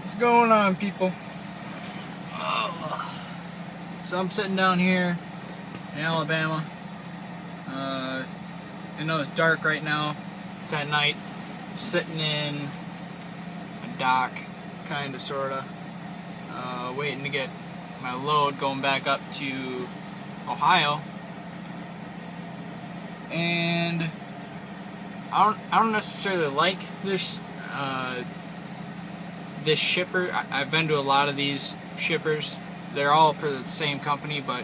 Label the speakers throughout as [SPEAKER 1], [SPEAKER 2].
[SPEAKER 1] What's going on, people? So I'm sitting down here in Alabama. I know it's dark right now. It's at night. Sitting in a dock, kinda, sorta, waiting to get my load going back up to Ohio. And I don't necessarily like this this shipper. I've been to a lot of these shippers. They're all for the same company, but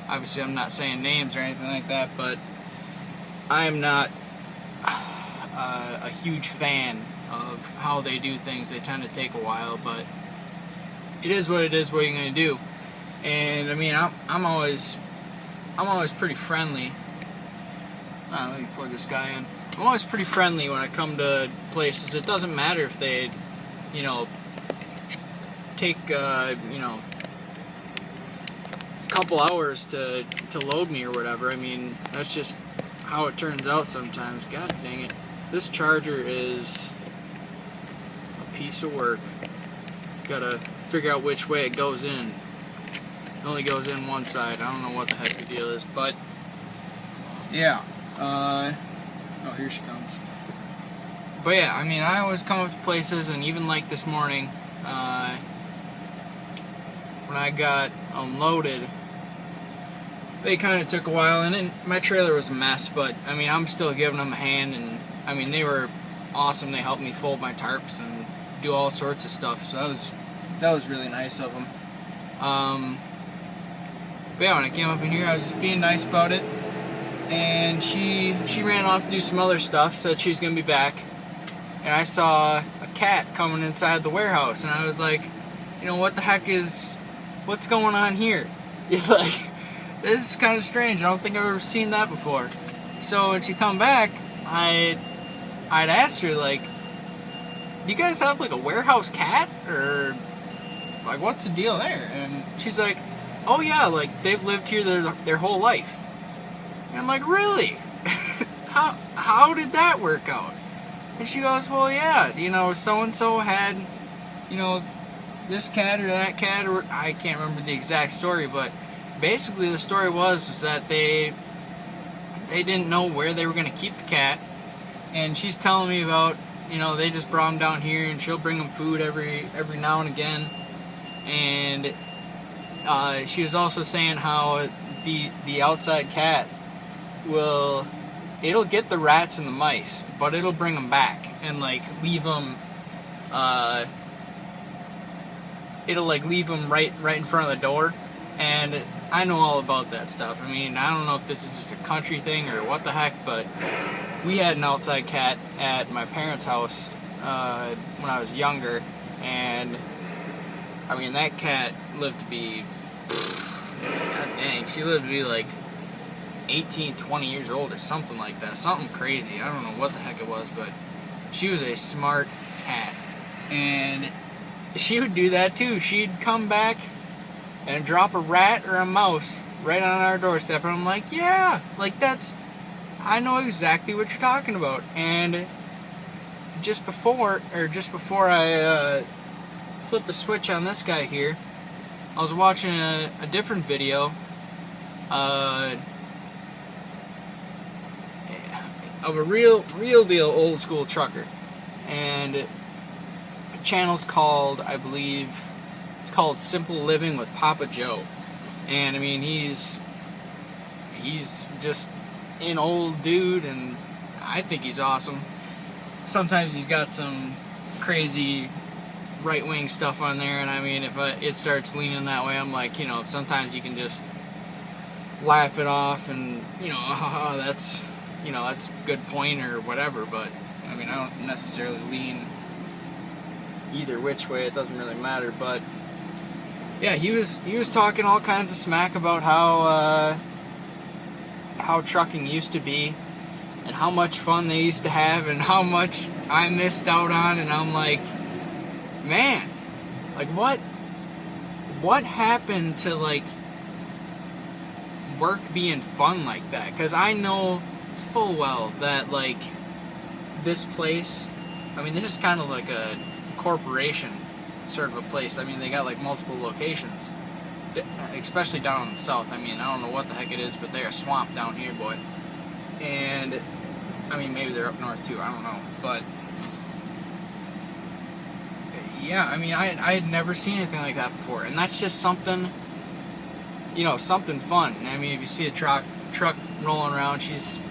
[SPEAKER 1] obviously I'm not saying names or anything like that, but I'm not a huge fan of how they do things. They tend to take a while, but it is what it is. What are you going to do? And I mean, I'm always pretty friendly. Let me plug this guy in. I'm always pretty friendly when I come to places. It doesn't matter if they, take, a couple hours to load me or whatever. I mean, that's just how it turns out sometimes. God dang it. This charger is a piece of work. Gotta figure out which way it goes in. It only goes in one side. I don't know what the heck the deal is, but yeah. Oh, here she comes. But yeah, I mean, I always come up to places, and even like this morning, when I got unloaded, they kind of took a while, and my trailer was a mess, but I mean, I'm still giving them a hand, and I mean, they were awesome. They helped me fold my tarps and do all sorts of stuff, so that was really nice of them. But yeah, when I came up in here, I was just being nice about it, and she ran off to do some other stuff, said she was gonna be back, and I saw a cat coming inside the warehouse, and I was like, what the heck what's going on here? Like, this is kind of strange. I don't think I've ever seen that before. So when she come back, I'd asked her, like, do you guys have like a warehouse cat, or like what's the deal there? And she's like, oh yeah, like they've lived here their whole life. And I'm like, really? how did that work out? And she goes, well, yeah, so and so had, this cat or that cat, or I can't remember the exact story, but basically the story was that they didn't know where they were going to keep the cat, and she's telling me about, they just brought him down here, and she'll bring him food every now and again, and she was also saying how the outside cat it'll get the rats and the mice, but it'll bring them back and like leave them right in front of the door. And I know all about that stuff. I mean, I don't know if this is just a country thing or what the heck, but we had an outside cat at my parents' house when I was younger, and I mean, that cat lived to be, god dang, she lived to be like 18, 20 years old or something like that. Something crazy. I don't know what the heck it was, but she was a smart cat. And she would do that too. She'd come back and drop a rat or a mouse right on our doorstep, and I'm like, yeah, like I know exactly what you're talking about. And just before I flipped the switch on this guy here, I was watching a different video of a real deal old school trucker, and the channel's called, I believe, it's called Simple Living with Papa Joe. And I mean, he's just an old dude, and I think he's awesome. Sometimes he's got some crazy right-wing stuff on there, and I mean, if it starts leaning that way, I'm like, sometimes you can just laugh it off, and that's that's a good point or whatever. But I mean, I don't necessarily lean either which way. It doesn't really matter. But yeah, he was talking all kinds of smack about how trucking used to be, and how much fun they used to have, and how much I missed out on. And I'm like, man, like what happened to like work being fun like that? Because I know full well that like this place, I mean, this is kind of like a corporation, sort of a place. I mean, they got like multiple locations, especially down in the south. I mean, I don't know what the heck it is, but they're a swamp down here, boy. And I mean, maybe they're up north too, I don't know, but yeah, I mean, I had never seen anything like that before, and that's just something, you know, something fun. I mean, if you see a truck rolling around, she's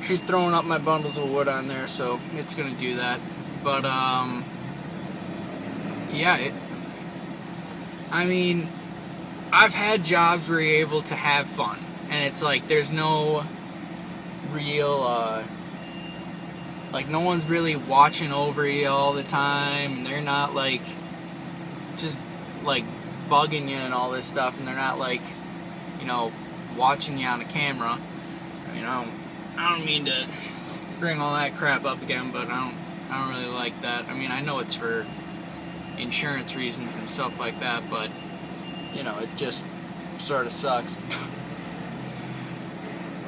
[SPEAKER 1] throwing up my bundles of wood on there, so it's gonna do that. But yeah, I mean, I've had jobs where you're able to have fun, and it's like there's no real like no one's really watching over you all the time, and they're not like just like bugging you and all this stuff, and they're not like, you know, watching you on a camera. You know, I don't mean to bring all that crap up again, but I don't really like that. I mean, I know it's for insurance reasons and stuff like that, but you know, it just sort of sucks.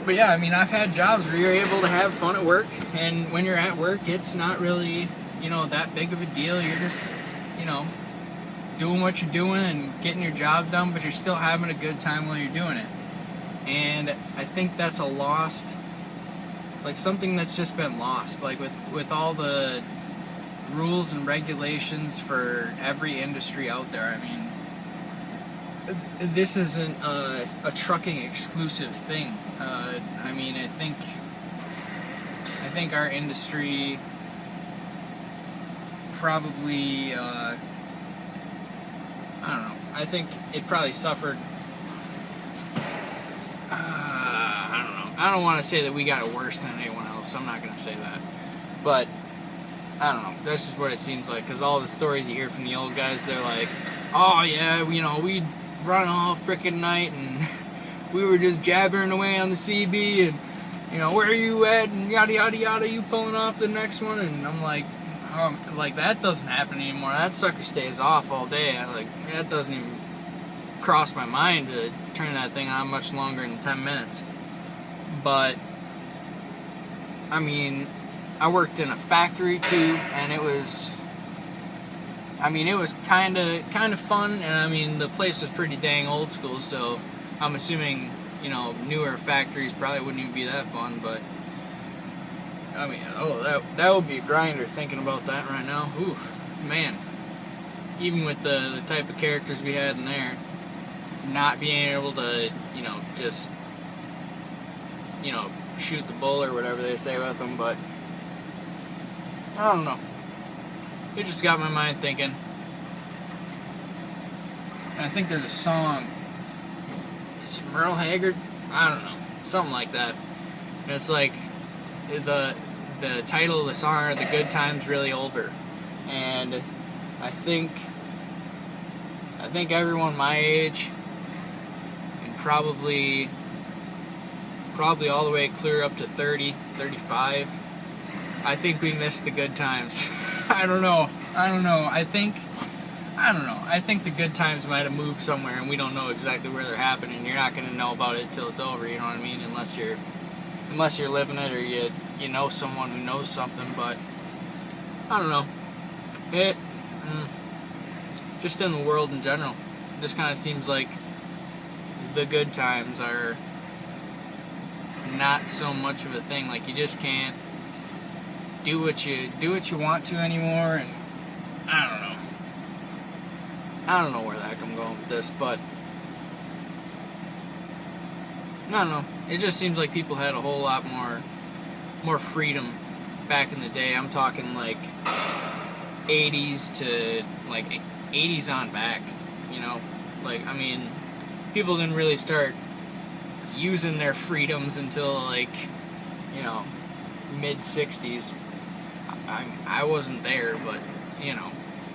[SPEAKER 1] But yeah, I mean, I've had jobs where you're able to have fun at work, and when you're at work, it's not really, you know, that big of a deal. You're just, you know, doing what you're doing and getting your job done, but you're still having a good time while you're doing it. And I think that's a lost, like something that's just been lost, like with all the rules and regulations for every industry out there. I mean, this isn't a trucking exclusive thing. I mean, I think our industry probably, I don't know, I think it probably suffered, I don't know, I don't want to say that we got it worse than anyone else, I'm not going to say that, but I don't know, that's just what it seems like, because all the stories you hear from the old guys, they're like, oh yeah, you know, we'd run all frickin' night, and we were just jabbering away on the CB, and, you know, where are you at, and yada yada yada, you pulling off the next one, and I'm like, that doesn't happen anymore, that sucker stays off all day. That doesn't even cross my mind to turn that thing on much longer than 10 minutes, but, I mean, I worked in a factory too, and it was kind of fun, and I mean, the place was pretty dang old school, so I'm assuming, you know, newer factories probably wouldn't even be that fun, but I mean, oh, that would be a grinder thinking about that right now. Oof, man. Even with the type of characters we had in there, not being able to, you know, just, you know, shoot the bull or whatever they say with them, but I don't know. It just got my mind thinking. And I think there's a song. Is it Merle Haggard? I don't know. Something like that. And it's like the title of the song are The Good Times Really Older. And I think everyone my age, and probably all the way clear up to 30, 35, I think we missed the good times. I don't know. I think the good times might have moved somewhere, and we don't know exactly where they're happening. You're not going to know about it till it's over, you know what I mean? Unless you're living it, or you know someone who knows something. But I don't know. It just in the world in general, it just kind of seems like the good times are not so much of a thing. Like, you just can't do what you want to anymore, and I don't know where the heck I'm going with this, but I don't know. It just seems like people had a whole lot more freedom back in the day. I'm talking like 80s to like 80s on back, you know? Like, I mean, people didn't really start using their freedoms until like, you know, mid-60s. I wasn't there, but, you know,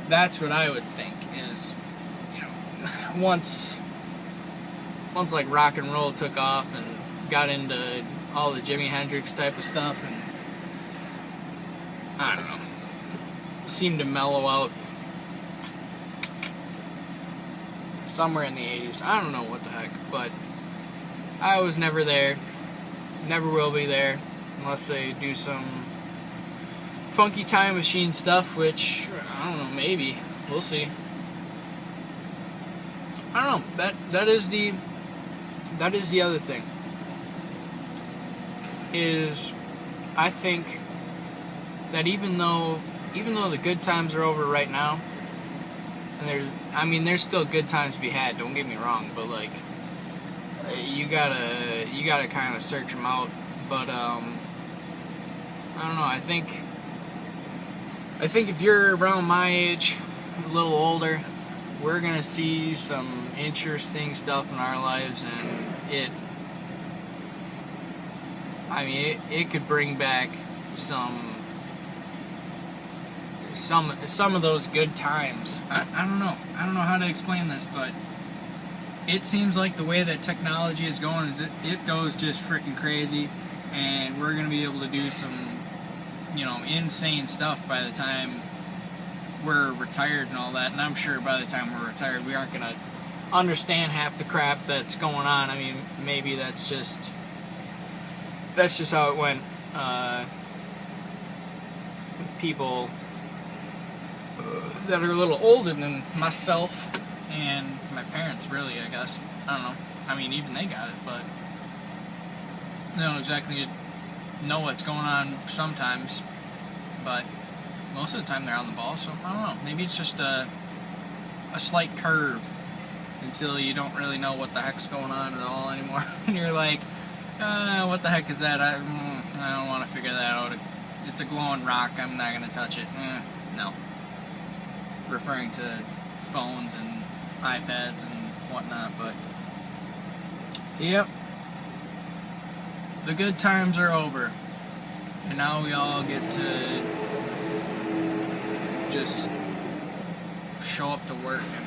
[SPEAKER 1] that's what I would think is, you know, once like rock and roll took off and got into all the Jimi Hendrix type of stuff, and I don't know, seemed to mellow out somewhere in the 80s. I don't know what the heck, but I was never there, never will be there, unless they do some funky time machine stuff, which, I don't know, maybe. we'll see. I don't know. That is the other thing. Is I think that even though the good times are over right now, and there's still good times to be had. Don't get me wrong, but like you gotta kind of search them out. But I don't know. I think if you're around my age, a little older, we're gonna see some interesting stuff in our lives, and it could bring back some of those good times. I don't know. I don't know how to explain this, but it seems like the way that technology is going is it goes just freaking crazy, and we're gonna be able to do some, insane stuff by the time we're retired and all that. And I'm sure by the time we're retired, we aren't gonna understand half the crap that's going on. I mean, maybe that's just how it went with people that are a little older than myself and my parents, really, I guess. I don't know. I mean, even they got it, but they don't exactly know what's going on sometimes. But most of the time they're on the ball, so I don't know. Maybe it's just a slight curve until you don't really know what the heck's going on at all anymore. And you're like, what the heck is that? I don't want to figure that out. It's a glowing rock. I'm not going to touch it. No. Referring to phones and iPads and whatnot, but yep. The good times are over. And now we all get to just show up to work and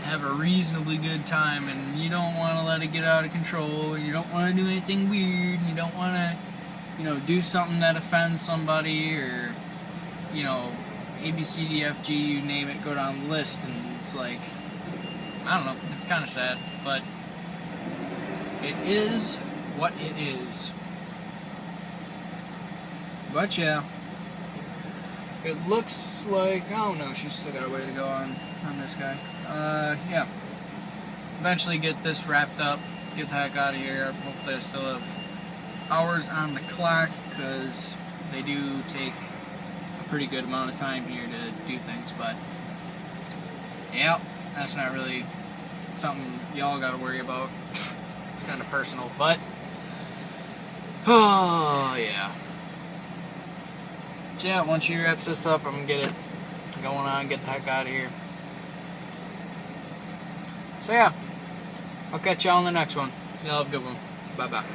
[SPEAKER 1] have a reasonably good time, and you don't want to let it get out of control, and you don't want to do anything weird, and you don't want to, do something that offends somebody, or, A, B, C, D, F, G, you name it, go down the list, and it's like, I don't know, it's kind of sad, but it is what it is. But yeah, it looks like, I don't know, she's still got a way to go on this guy. Yeah. Eventually get this wrapped up, get the heck out of here. Hopefully I still have hours on the clock, because they do take a pretty good amount of time here to do things, but yeah, that's not really something y'all gotta worry about. It's kind of personal, but oh yeah. So yeah, once she wraps this up, I'm gonna get it going on, get the heck out of here. So yeah, I'll catch y'all on the next one. Y'all have a good one. Bye bye.